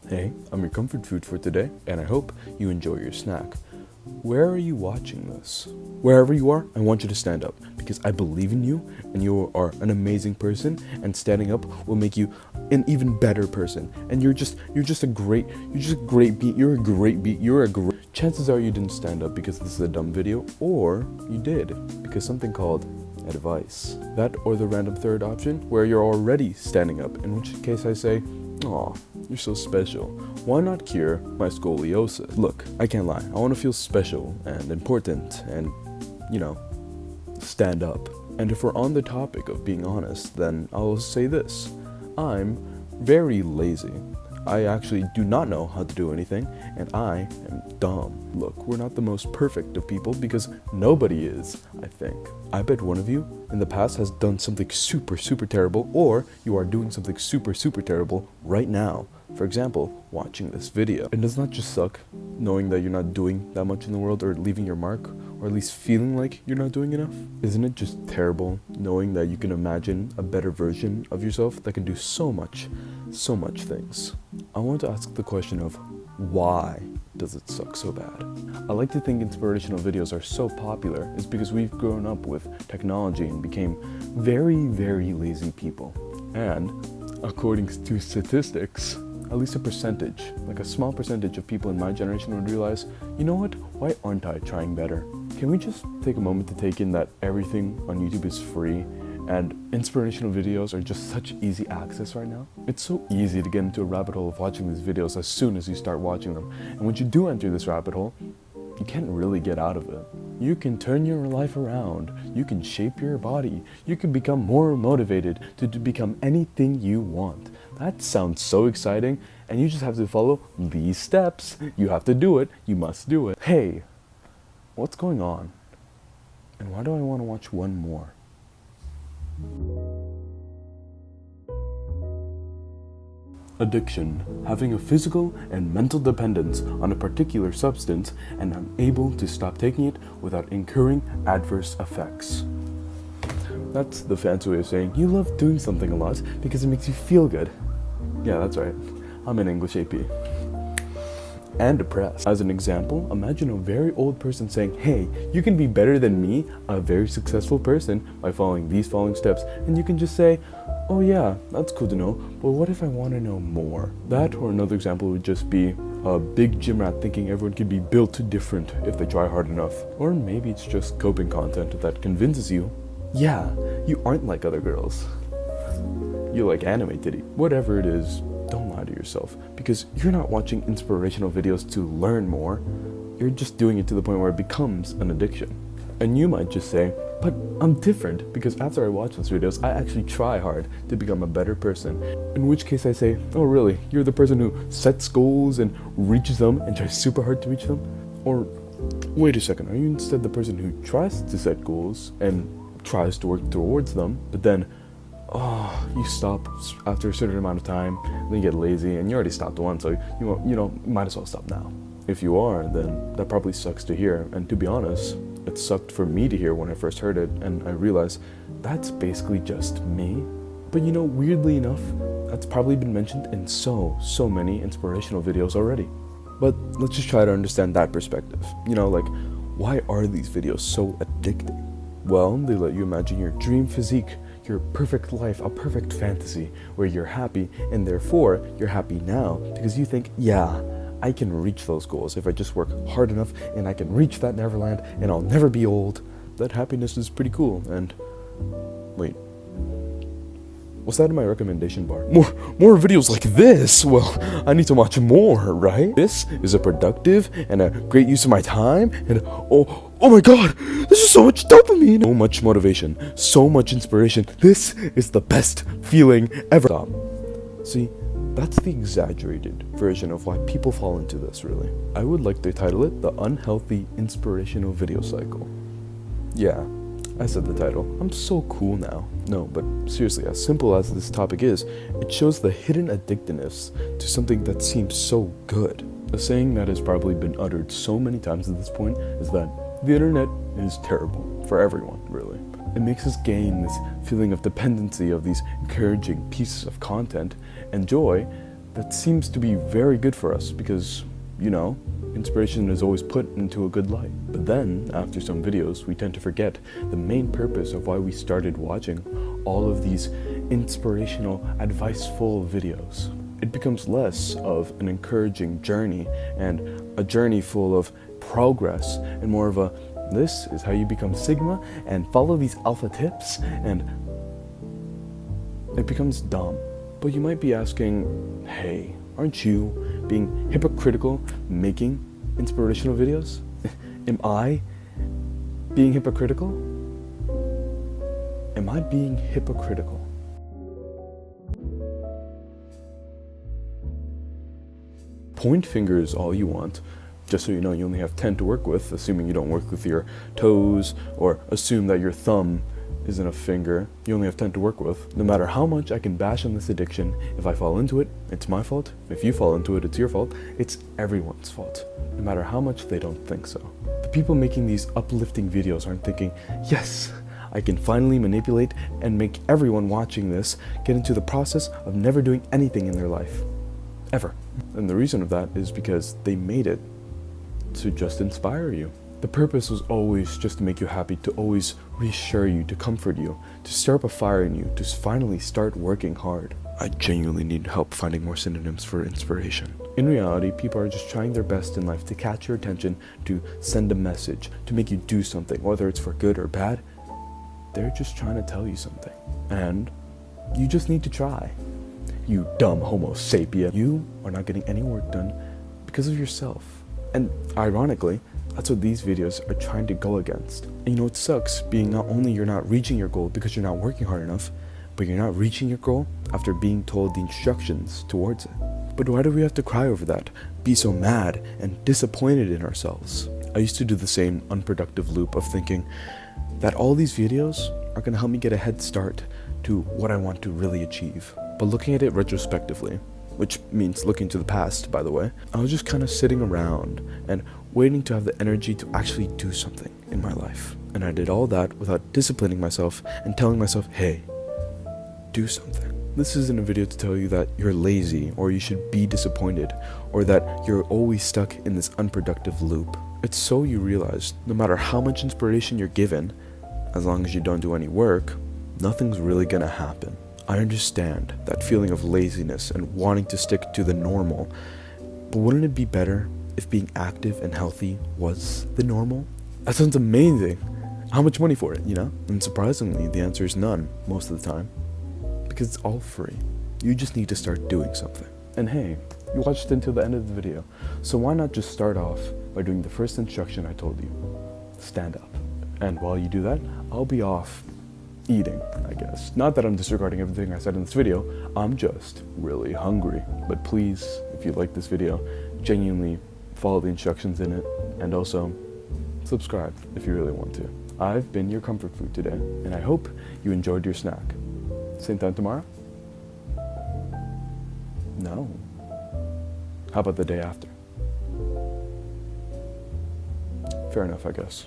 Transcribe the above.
Hey, I'm your comfort food for today, and I hope you enjoy your snack. Where are you watching this? Wherever you are, I want you to stand up because I believe in you and you are an amazing person, and standing up will make you an even better person. And you're a great beat. Chances are you didn't stand up because this is a dumb video, or you did because something called advice. That or the random third option where you're already standing up, in which case I say, aw, you're so special. Why not cure my scoliosis? Look, I can't lie. I want to feel special and important and, stand up. And if we're on the topic of being honest, then I'll say this. I'm very lazy. I actually do not know how to do anything, and I am dumb. Look, we're not the most perfect of people because nobody is, I think. I bet one of you in the past has done something super terrible, or you are doing something super terrible right now. For example, watching this video. And does not just suck knowing that you're not doing that much in the world or leaving your mark, or at least feeling like you're not doing enough? Isn't it just terrible knowing that you can imagine a better version of yourself that can do so much things? I want to ask the question of why does it suck so bad? I like to think inspirational videos are so popular is because we've grown up with technology and became very lazy people. And according to statistics, at least a small percentage of people in my generation would realize, you know what, why aren't I trying better? Can we just take a moment to take in that everything on YouTube is free and inspirational videos are just such easy access right now? It's so easy to get into a rabbit hole of watching these videos as soon as you start watching them. And when you do enter this rabbit hole, you can't really get out of it. You can turn your life around. You can shape your body. You can become more motivated to become anything you want. That sounds so exciting, and you just have to follow these steps. You have to do it. You must do it. Hey, what's going on? And why do I want to watch one more? Addiction, having a physical and mental dependence on a particular substance and unable to stop taking it without incurring adverse effects. That's the fancy way of saying you love doing something a lot because it makes you feel good. Yeah, that's right. I'm an English AP. And depressed. As an example, imagine a very old person saying, hey, you can be better than me, a very successful person, by following these following steps. And you can just say, oh yeah, that's cool to know, but what if I want to know more? That or another example would just be a big gym rat thinking everyone can be built different if they try hard enough. Or maybe it's just coping content that convinces you, yeah, you aren't like other girls. You like anime titty. Whatever it is, don't lie to yourself, because you're not watching inspirational videos to learn more. You're just doing it to the point where it becomes an addiction. And you might just say, but I'm different because after I watch those videos, I actually try hard to become a better person. In which case I say, oh really? You're the person who sets goals and reaches them and tries super hard to reach them? Or wait a second, are you instead the person who tries to set goals and tries to work towards them, but then you stop after a certain amount of time, then you get lazy, and you already stopped once, so you might as well stop now. If you are, then that probably sucks to hear, and to be honest, it sucked for me to hear when I first heard it, and I realized that's basically just me. But weirdly enough, that's probably been mentioned in so many inspirational videos already. But let's just try to understand that perspective. Why are these videos so addicting? Well, they let you imagine your dream physique, your perfect life, a perfect fantasy where you're happy, and therefore you're happy now because you think, yeah, I can reach those goals if I just work hard enough, and I can reach that Neverland and I'll never be old. That happiness is pretty cool. And wait, what's that in my recommendation bar? More videos like this? Well, I need to watch more, right? This is a productive and a great use of my time, and oh my god, this is so much dopamine, so much motivation, so much inspiration. This is the best feeling ever. Stop. See, that's the exaggerated version of why people fall into this, really. I would like to title it the unhealthy inspirational video cycle. Yeah, I said the title. I'm so cool now. No, but seriously, as simple as this topic is, it shows the hidden addictiveness to something that seems so good. A saying that has probably been uttered so many times at this point is that the internet is terrible for everyone, really. It makes us gain this feeling of dependency of these encouraging pieces of content and joy that seems to be very good for us because, you know, inspiration is always put into a good light. But then, after some videos, we tend to forget the main purpose of why we started watching all of these inspirational, advice-full videos. It becomes less of an encouraging journey and a journey full of progress and more of a, this is how you become Sigma and follow these alpha tips, and it becomes dumb. But you might be asking, hey, aren't you being hypocritical making inspirational videos? Am I being hypocritical? Am I being hypocritical? Point fingers all you want. Just so you know, you only have 10 to work with, assuming you don't work with your toes, or assume that your thumb isn't a finger. You only have 10 to work with. No matter how much I can bash on this addiction, if I fall into it, it's my fault. If you fall into it, it's your fault. It's everyone's fault, no matter how much they don't think so. The people making these uplifting videos aren't thinking, yes, I can finally manipulate and make everyone watching this get into the process of never doing anything in their life. Ever. And the reason of that is because they made it to just inspire you. The purpose was always just to make you happy, to always reassure you, to comfort you, to stir up a fire in you, to finally start working hard. I genuinely need help finding more synonyms for inspiration. In reality, people are just trying their best in life to catch your attention, to send a message, to make you do something, whether it's for good or bad. They're just trying to tell you something. And you just need to try. You dumb homo sapien. You are not getting any work done because of yourself. And ironically, that's what these videos are trying to go against. And you know, it sucks being not only you're not reaching your goal because you're not working hard enough, but you're not reaching your goal after being told the instructions towards it. But why do we have to cry over that? Be so mad and disappointed in ourselves? I used to do the same unproductive loop of thinking that all these videos are going to help me get a head start to what I want to really achieve. But looking at it retrospectively, which means looking to the past, by the way, I was just kind of sitting around and waiting to have the energy to actually do something in my life. And I did all that without disciplining myself and telling myself, hey, do something. This isn't a video to tell you that you're lazy or you should be disappointed or that you're always stuck in this unproductive loop. It's so you realize no matter how much inspiration you're given, as long as you don't do any work, nothing's really gonna happen. I understand that feeling of laziness and wanting to stick to the normal, but wouldn't it be better if being active and healthy was the normal? That sounds amazing. How much money for it, you know? And surprisingly, the answer is none most of the time, because it's all free. You just need to start doing something. And hey, you watched until the end of the video, so why not just start off by doing the first instruction I told you? Stand up. And while you do that, I'll be off eating, I guess. Not that I'm disregarding everything I said in this video, I'm just really hungry. But please, if you like this video, genuinely follow the instructions in it, and also subscribe if you really want to. I've been your comfort food today, and I hope you enjoyed your snack. Same time tomorrow? No. How about the day after? Fair enough, I guess.